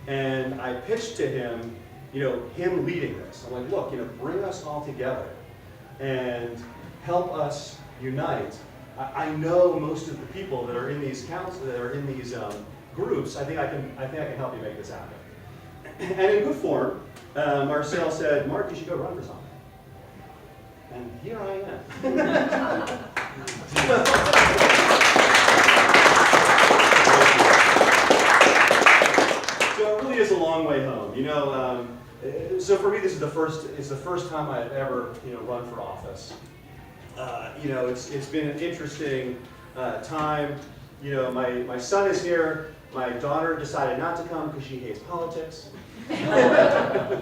And I pitched to him, him leading this. I'm like, look, bring us all together and help us unite. I know most of the people that are in these councils, that are in these groups. I think I can help you make this happen. And in good form, Marcel said, Mark, you should go run for something. And here I am. So it really is a long way home. So for me, it's the first time I've ever run for office. It's been an interesting time. My son is here. My daughter decided not to come because she hates politics. I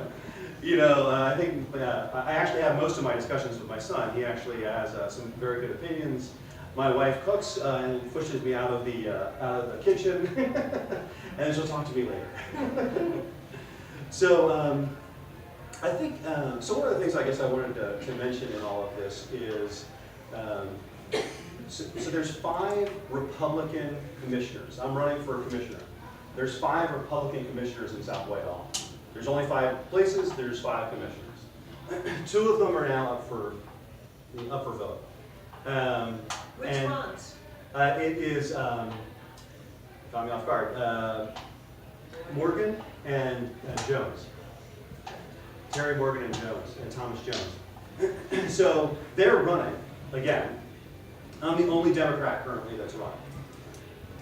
think I actually have most of my discussions with my son. He actually has some very good opinions. My wife cooks and pushes me out of the kitchen, and she'll talk to me later. So I think so. One of the things I guess I wanted to mention in all of this is so there's 5 Republican commissioners. I'm running for a commissioner. There's 5 Republican commissioners in South Whitehall. There's only 5 places. There's 5 commissioners. 2 of them are now up for vote. Which ones? It is caught me off guard. Morgan and Jones. Terry Morgan and Jones and Thomas Jones. So they're running again. I'm the only Democrat currently that's running.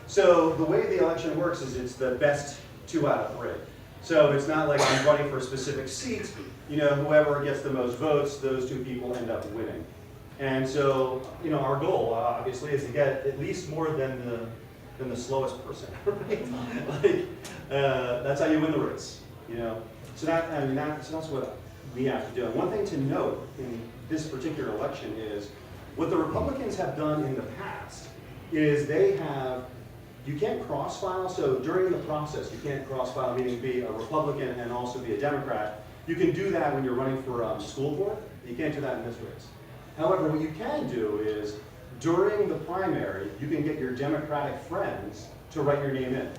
So the way the election works is it's the best 2 out of 3. So it's not like I'm running for a specific seat. Whoever gets the most votes, those 2 people end up winning. And so, our goal obviously is to get at least more than the slowest person. Right? That's how you win the race. So that's what we have to do. And one thing to note in this particular election is what the Republicans have done in the past is you can't cross-file. So during the process, you can't cross-file, meaning be a Republican and also be a Democrat. You can do that when you're running for school board. You can't do that in this race. However, what you can do is during the primary, you can get your Democratic friends to write your name in.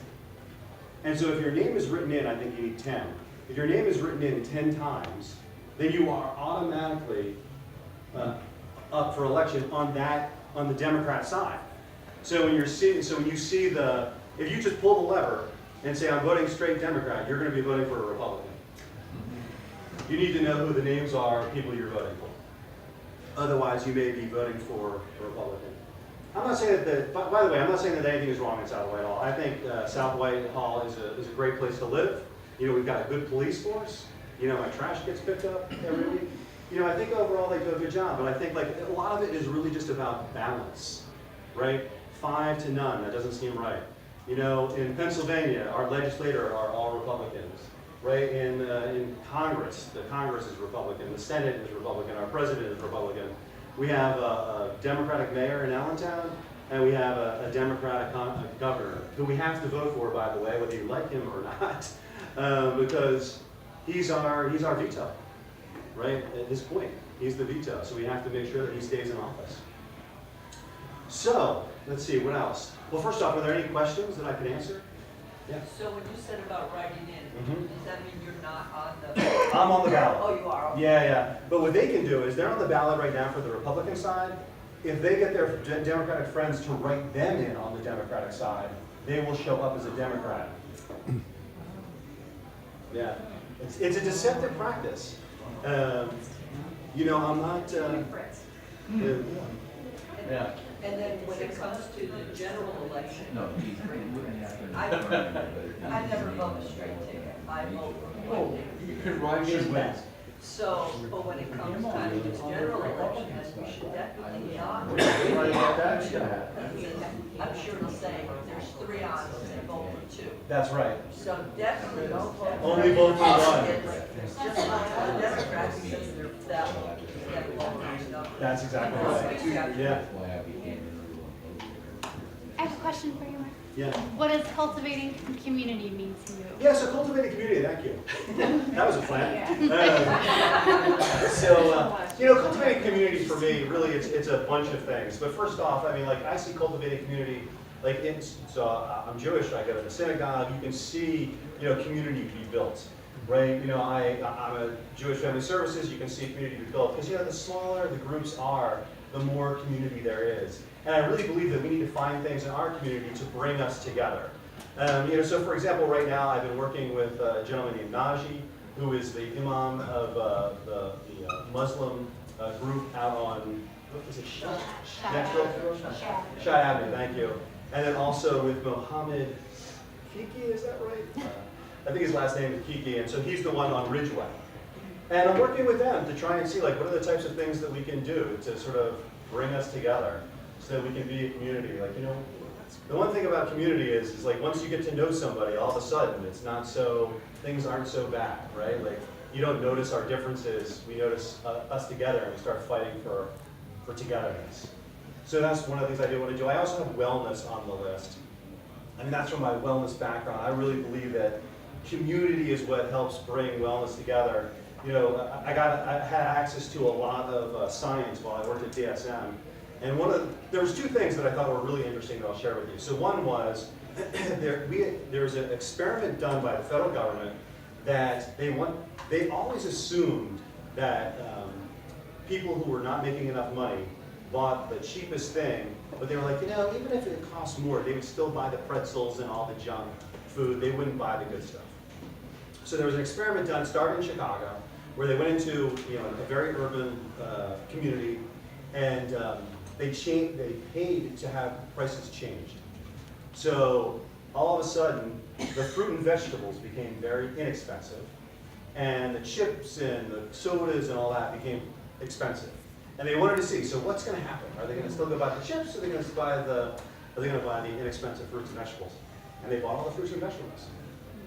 And so if your name is written in, I think you need 10. If your name is written in 10 times, then you are automatically up for election on the Democrat side. So if you just pull the lever and say I'm voting straight Democrat, you're going to be voting for a Republican. You need to know who the names are of people you're voting for. Otherwise, you may be voting for a Republican. I'm not saying that. By the way, I'm not saying that anything is wrong in South Whitehall. I think South Whitehall is a great place to live. We've got a good police force. My trash gets picked up every week. I think overall they do a good job. But I think a lot of it is really just about balance, right? 5 to none. That doesn't seem right. In Pennsylvania, our legislators are all Republicans. Right? In Congress, the Congress is Republican, the Senate is Republican, our president is Republican. We have a Democratic mayor in Allentown, and we have a Democratic governor, who we have to vote for, by the way, whether you like him or not, because he's our veto, right? At this point, he's the veto, so we have to make sure that he stays in office. So, let's see, what else? Well, first off, are there any questions that I can answer? Yeah. So when you said about writing in, does that mean you're not on the... I'm on the ballot. Oh, you are? Okay. Yeah. But what they can do is they're on the ballot right now for the Republican side. If they get their Democratic friends to write them in on the Democratic side, they will show up as a Democrat. Yeah. It's a deceptive practice. I'm not... yeah. And then when it comes to the general election, I never vote a straight ticket. I vote for one ticket. You can write your way. So, but when it comes time to this general election, we should definitely not. I'm sure they'll say, there's 3 odds, and vote for 2. That's right. So definitely don't vote. Only vote for 1. It's just like the Democrats, because they're that one. That's exactly right. Yeah. I have a question for you, Mark. Yeah. What does cultivating community mean to you? Yeah, so cultivating community, thank you. That was a plan. Cultivating community for me, really, it's a bunch of things. But first off, I see cultivating community Like, so I'm Jewish, I go to the synagogue, you can see, community be built, right? I'm a Jewish Family Services, you can see community be built. Because, the smaller the groups are, the more community there is. And I really believe that we need to find things in our community to bring us together. So for example, right now I've been working with a gentleman named Naji, who is the imam of the Muslim group out on, what is it, Shah Avenue, thank you. And then also with Mohammed Kiki, is that right? I think his last name is Kiki, and so he's the one on Ridgeway. And I'm working with them to try and see, like, what are the types of things that we can do to sort of bring us together so that we can be a community. Like, the one thing about community is like once you get to know somebody, all of a sudden it's not so, things aren't so bad, right? Like, you don't notice our differences, we notice us together and we start fighting for togetherness. So that's one of the things I do want to do. I also have wellness on the list. I mean, that's from my wellness background. I really believe that community is what helps bring wellness together. I had access to a lot of science while I worked at DSM. And there was two things that I thought were really interesting that I'll share with you. So one was, there was an experiment done by the federal government that they always assumed that people who were not making enough money bought the cheapest thing, but they were like, even if it cost more, they would still buy the pretzels and all the junk food. They wouldn't buy the good stuff. So there was an experiment done, started in Chicago, where they went into a very urban community, and they paid to have prices changed. So all of a sudden, the fruit and vegetables became very inexpensive, and the chips and the sodas and all that became expensive. And they wanted to see, so what's going to happen? Are they going to still go buy the chips, or are they going to buy the inexpensive fruits and vegetables? And they bought all the fruits and vegetables.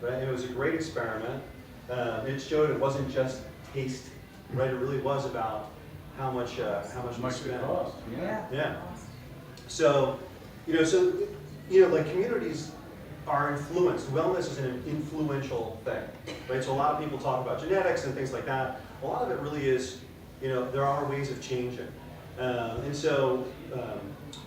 Right? And it was a great experiment. It showed it wasn't just taste, right? It really was about how much we spent. Yeah. So, like communities are influenced. Wellness is an influential thing, right? So a lot of people talk about genetics and things like that. A lot of it really is, there are ways of changing. And so,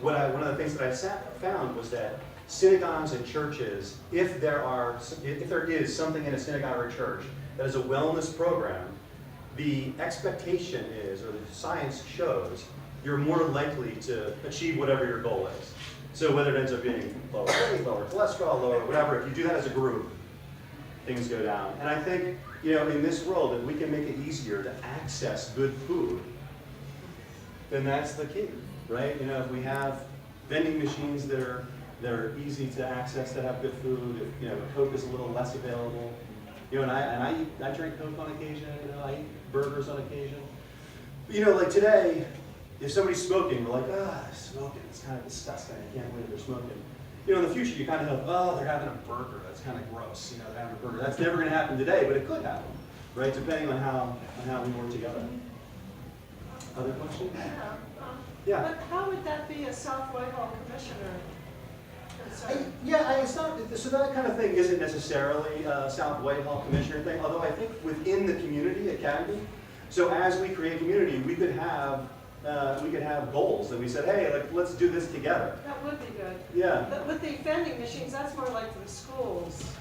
one of the things that I found was that synagogues and churches, if there is something in a synagogue or a church that is a wellness program, the expectation is, or the science shows, you're more likely to achieve whatever your goal is. So whether it ends up being lower weight, lower cholesterol, lower whatever, if you do that as a group, things go down. And I think, in this world, if we can make it easier to access good food, then that's the key, right? If we have vending machines that are easy to access, that have good food, if Coke is a little less available, and I drink Coke on occasion, I eat burgers on occasion. Like today, if somebody's smoking, we're like, smoking, it's kind of disgusting, I can't believe they're smoking. In the future, you kind of have, they're having a burger, that's kind of gross, they're having a burger. That's never going to happen today, but it could happen, right, depending on how we work together. Other questions? Yeah. But how would that be a South Whitehall commissioner concern? It's not, so that kind of thing isn't necessarily a South Whitehall commissioner thing, although I think within the community academy, so as we create community, we could have goals that we said, hey, let's do this together. That would be good. Yeah. But with the vending machines, that's more like for the schools.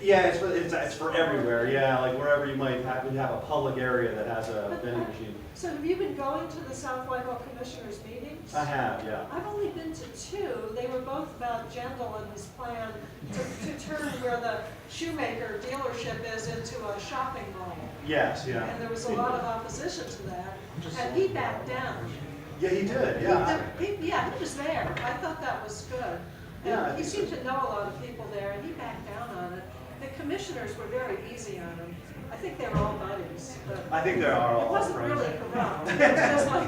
Yeah, it's for everywhere. Yeah, like wherever you might have a public area that has a vending machine. So have you been going to the South Whitehall Commissioners meetings? I have, yeah. I've only been to 2. They were both about Jendal and his plan to turn where the shoemaker dealership is into a shopping mall. Yes, yeah. And there was a lot of opposition to that. And he backed down. Yeah, he did, yeah. He was there. I thought that was good. Yeah, And he seemed to know a lot of people there, and he backed down on it. The commissioners were very easy on him. I think they were all buddies, but I think there are all it wasn't friends. really corrupt. It was just like